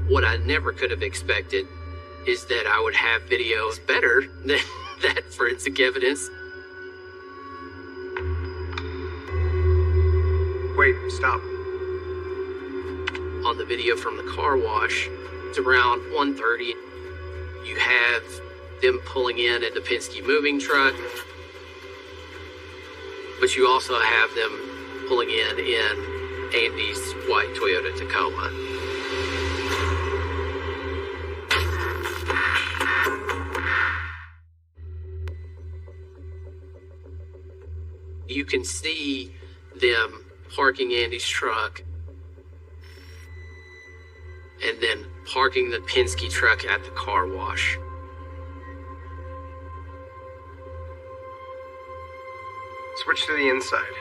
What I never could have expected is that I would have videos better than that forensic evidence. Wait, stop. On the video from the car wash, it's around 1:30. You have them pulling in the Penske moving truck, but you also have them pulling in Andy's white Toyota Tacoma. You can see them parking Andy's truck and then parking the Penske truck at the car wash. Switch to the inside.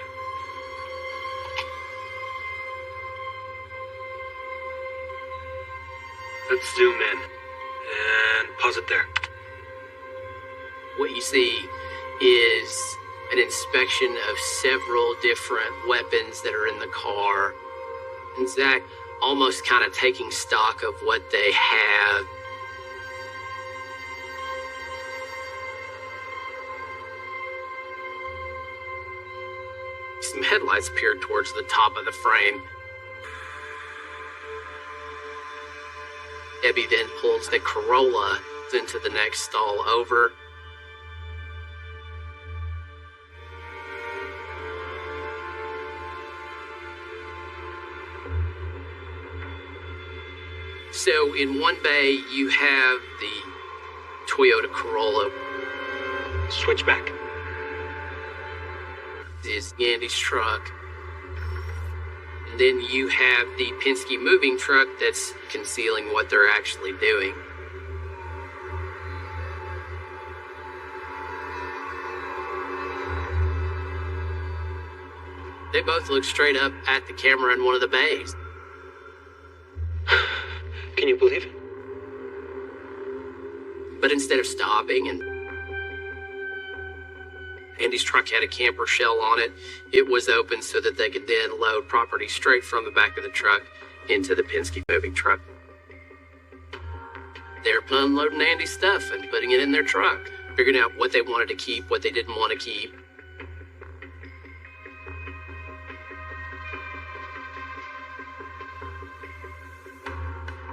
Let's zoom in. And pause it there. What you see is an inspection of several different weapons that are in the car. And Zach almost kind of taking stock of what they have. Some headlights peered towards the top of the frame. Debbie then pulls the Corolla into the next stall over. So in one bay, you have the Toyota Corolla. Switch back. Is Andy's truck. And then you have the Penske moving truck that's concealing what they're actually doing. They both look straight up at the camera in one of the bays. Can you believe it? But instead of stopping, and Andy's truck had a camper shell on it, it was open so that they could then load property straight from the back of the truck into the Penske moving truck. They were unloading Andy's stuff and putting it in their truck, figuring out what they wanted to keep, what they didn't want to keep.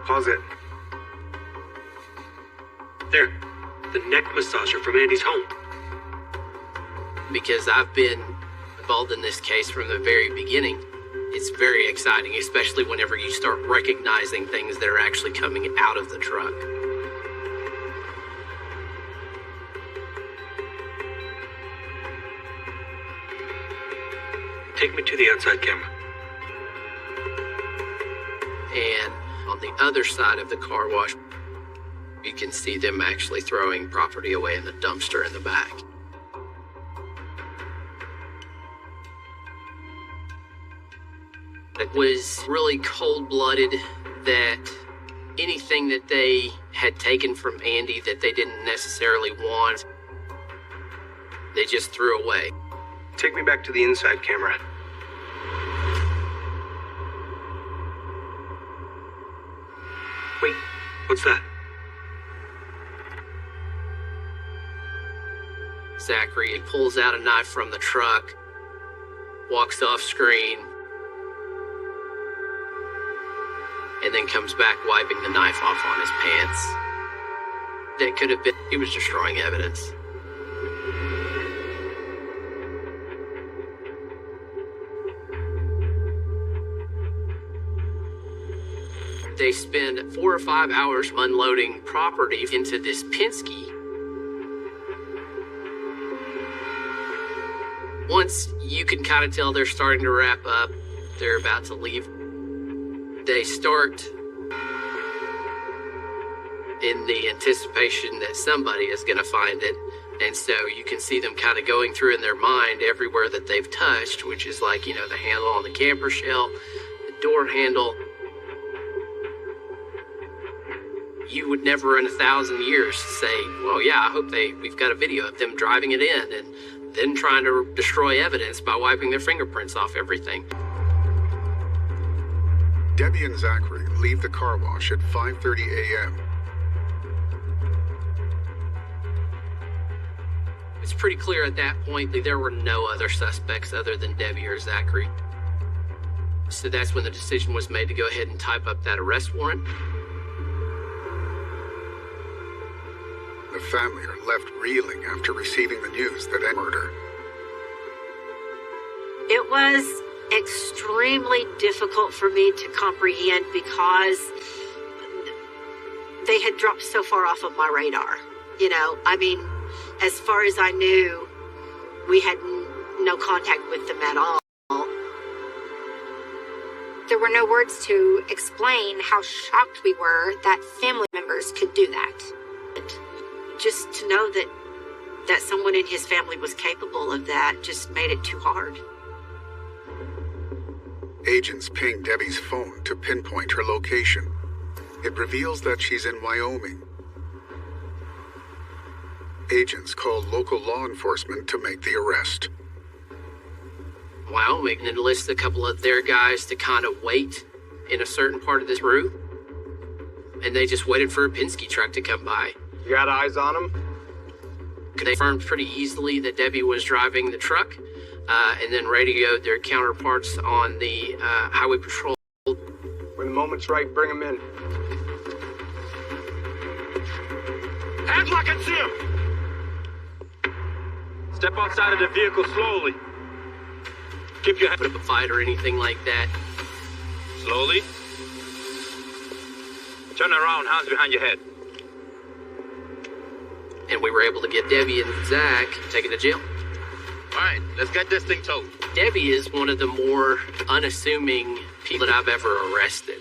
Pause it. There. The neck massager from Andy's home. Because I've been involved in this case from the very beginning. It's very exciting, especially whenever you start recognizing things that are actually coming out of the truck. Take me to the outside camera. And on the other side of the car wash, you can see them actually throwing property away in the dumpster in the back. It was really cold-blooded that anything that they had taken from Andy that they didn't necessarily want, they just threw away. Take me back to the inside camera. Wait, what's that? Zachary pulls out a knife from the truck, walks off screen, and then comes back wiping the knife off on his pants. That could have been, he was destroying evidence. They spend 4 or 5 hours unloading property into this Penske. Once you can kind of tell they're starting to wrap up, they're about to leave, they start in the anticipation that somebody is going to find it. And so you can see them kind of going through in their mind everywhere that they've touched, which is like, you know, the handle on the camper shell, the door handle. You would never in 1,000 years say, well, yeah, I hope we've got a video of them driving it in and then trying to destroy evidence by wiping their fingerprints off everything. Debbie and Zachary leave the car wash at 5:30 a.m. It's pretty clear at that point that there were no other suspects other than Debbie or Zachary. So that's when the decision was made to go ahead and type up that arrest warrant. The family are left reeling after receiving the news that a murder. It was extremely difficult for me to comprehend because they had dropped so far off of my radar. You know, I mean, as far as I knew, we had no contact with them at all. There were no words to explain how shocked we were that family members could do that. Just to know that someone in his family was capable of that just made it too hard. Agents ping Debbie's phone to pinpoint her location. It reveals that she's in Wyoming. Agents call local law enforcement to make the arrest. Wyoming enlists a couple of their guys to kind of wait in a certain part of this route. And they just waited for a Penske truck to come by. You got eyes on him? They confirmed pretty easily that Debbie was driving the truck, and then radioed their counterparts on the highway patrol. When the moment's right, bring him in. Hands where I can see him! Step outside of the vehicle slowly. Keep your hand. Put up a fight or anything like that. Slowly. Turn around, hands behind your head. And we were able to get Debbie and Zach taken to jail. All right, let's get this thing towed. Debbie is one of the more unassuming people that I've ever arrested.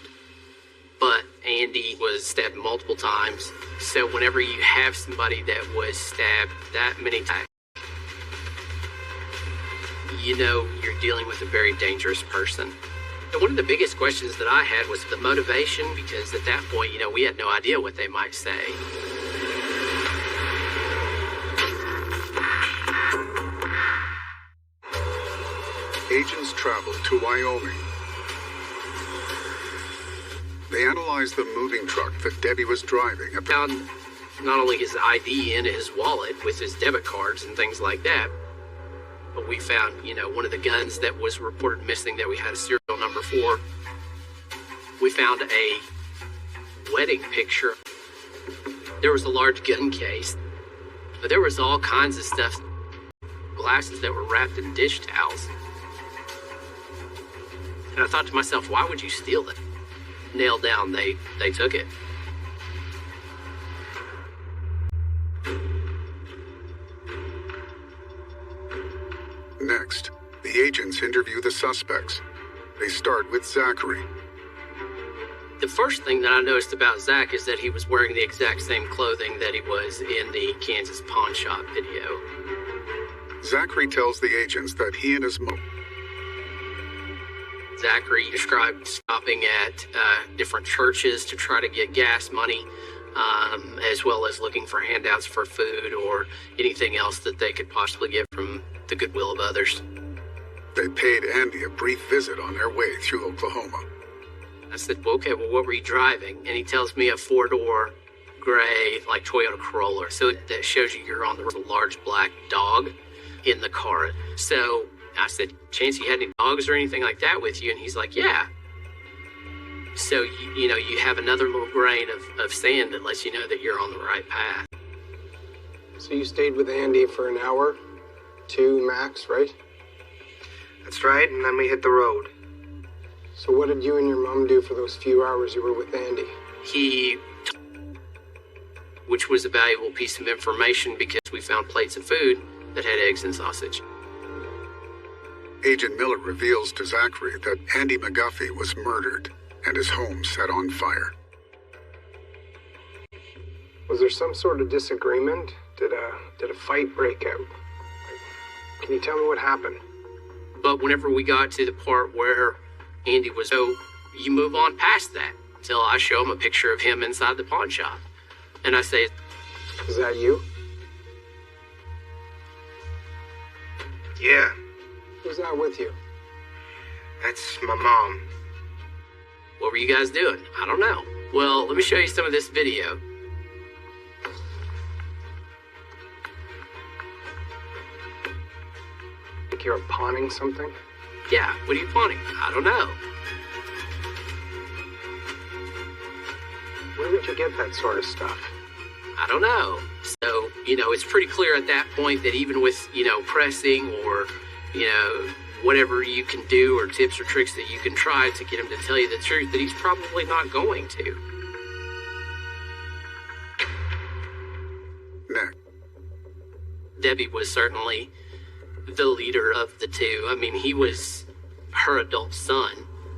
But Andy was stabbed multiple times. So whenever you have somebody that was stabbed that many times, you know you're dealing with a very dangerous person. And one of the biggest questions that I had was the motivation, because at that point, we had no idea what they might say. Agents traveled to Wyoming. They analyzed the moving truck that Debbie was driving. Found not only his ID in his wallet with his debit cards and things like that, but we found, one of the guns that was reported missing that we had a serial number for. We found a wedding picture. There was a large gun case, but there was all kinds of stuff, glasses that were wrapped in dish towels. And I thought to myself, why would you steal it? Nailed down, they took it. Next, the agents interview the suspects. They start with Zachary. The first thing that I noticed about Zach is that he was wearing the exact same clothing that he was in the Kansas pawn shop video. Zachary tells the agents that he and his mom. Zachary described stopping at different churches to try to get gas money, as well as looking for handouts for food or anything else that they could possibly get from the goodwill of others. They paid Andy a brief visit on their way through Oklahoma. I said, well, okay, well, what were you driving? And he tells me a four-door gray, like Toyota Corolla. So that shows you're on the large black dog in the car. So I said, Chance, you had any dogs or anything like that with you? And he's like, yeah. So, you have another little grain of sand that lets you know that you're on the right path. So you stayed with Andy for an hour, 2 max, right? That's right, and then we hit the road. So what did you and your mom do for those few hours you were with Andy? Which was a valuable piece of information because we found plates of food that had eggs and sausage. Agent Miller reveals to Zachary that Andy McGuffey was murdered and his home set on fire. Was there some sort of disagreement? Did a fight break out? Can you tell me what happened? But whenever we got to the part where Andy was, so you move on past that until I show him a picture of him inside the pawn shop. And I say, is that you? Yeah. Who's that with you? That's my mom. What were you guys doing? I don't know. Well, let me show you some of this video. Think you're pawning something? Yeah, what are you pawning? I don't know. Where would you get that sort of stuff? I don't know. So, it's pretty clear at that point that even with, pressing or, whatever you can do or tips or tricks that you can try to get him to tell you the truth, that he's probably not going to. Next. Debbie was certainly the leader of the two. I mean, he was her adult son.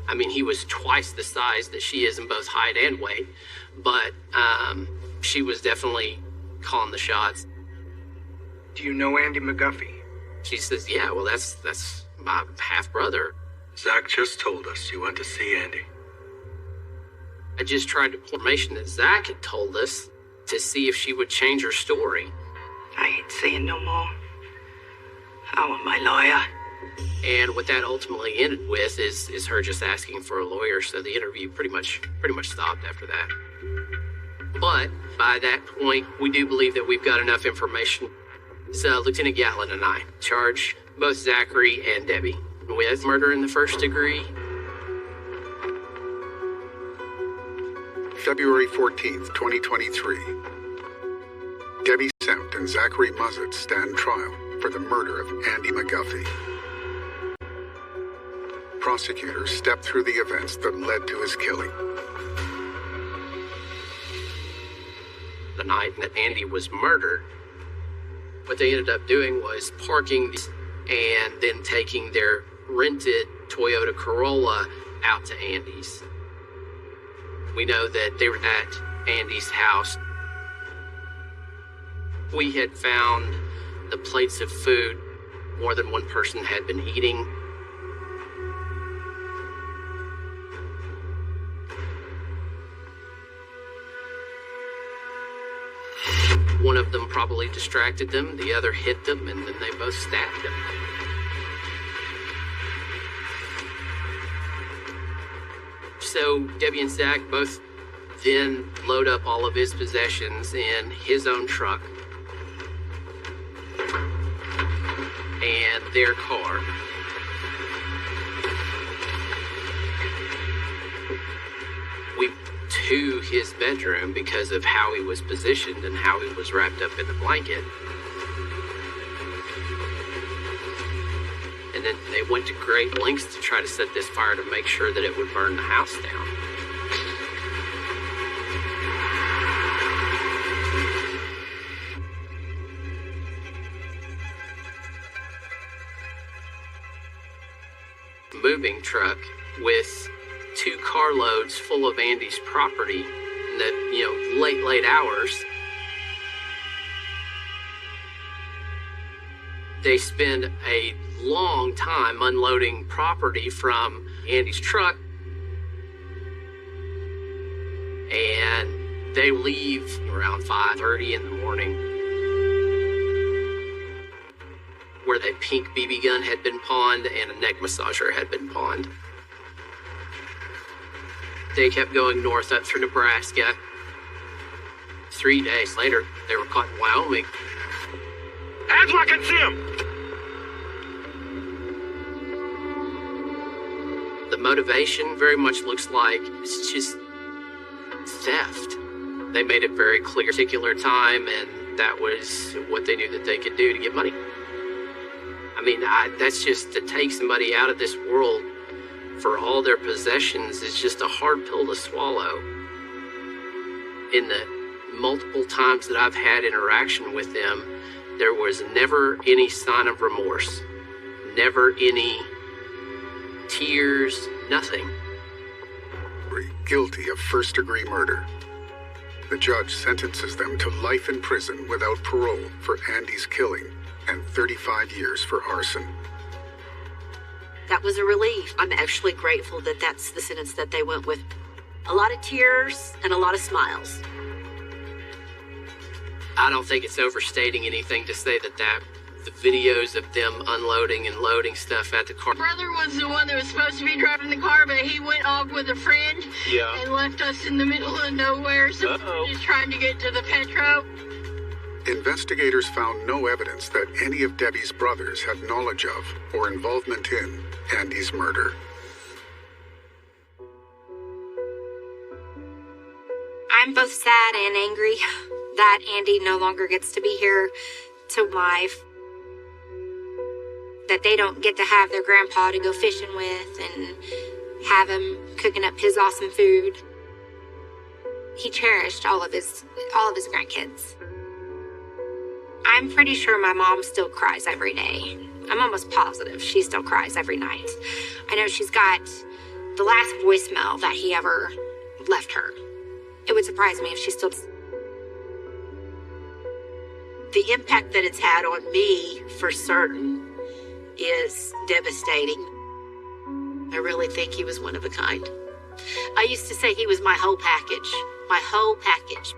I mean, he was twice the size that she is in both height and weight, but she was definitely calling the shots. Do you know Andy McGuffey? She says, yeah, well, that's my half-brother. Zach just told us you went to see Andy. I just tried to pull information that Zach had told us to see if she would change her story. I ain't saying no more. I want my lawyer. And what that ultimately ended with is her just asking for a lawyer, so the interview pretty much stopped after that. But by that point, we do believe that we've got enough information. So Lieutenant Gatlin and I charge both Zachary and Debbie with murder in the first degree. February 14th, 2023. Debbie Sempt and Zachary Muzzett stand trial for the murder of Andy McGuffey. Prosecutors step through the events that led to his killing. The night that Andy was murdered, what they ended up doing was parking and then taking their rented Toyota Corolla out to Andy's. We know that they were at Andy's house. We had found the plates of food more than one person had been eating. One of them probably distracted them, the other hit them, and then they both stabbed him. So Debbie and Zach both then load up all of his possessions in his own truck and their car. We to his bedroom because of how he was positioned and how he was wrapped up in the blanket. And then they went to great lengths to try to set this fire to make sure that it would burn the house down. Moving truck with 2 carloads full of Andy's property in the, late hours. They spend a long time unloading property from Andy's truck, and they leave around 5:30 in the morning, where the pink BB gun had been pawned and a neck massager had been pawned. They kept going north up through Nebraska. 3 days later, they were caught in Wyoming. Angela, I can see him! The motivation very much looks like it's just theft. They made it very clear, particular time, and that was what they knew that they could do to get money. I mean, that's just to take somebody out of this world for all their possessions is just a hard pill to swallow. In the multiple times that I've had interaction with them, there was never any sign of remorse, never any tears, nothing. Guilty of first-degree murder. The judge sentences them to life in prison without parole for Andy's killing and 35 years for arson. That was a relief. I'm actually grateful that that's the sentence that they went with. A lot of tears and a lot of smiles. I don't think it's overstating anything to say that the videos of them unloading and loading stuff at the car. Brother was the one that was supposed to be driving the car, but he went off with a friend and left us in the middle of nowhere, so we're just trying to get to the Petro. Investigators found no evidence that any of Debbie's brothers had knowledge of or involvement in Andy's murder. I'm both sad and angry that Andy no longer gets to be here to life. That they don't get to have their grandpa to go fishing with and have him cooking up his awesome food. He cherished all of his grandkids. I'm pretty sure my mom still cries every day. I'm almost positive she still cries every night. I know she's got the last voicemail that he ever left her. It would surprise me if she still... The impact that it's had on me, for certain, is devastating. I really think he was one of a kind. I used to say he was my whole package. My whole package.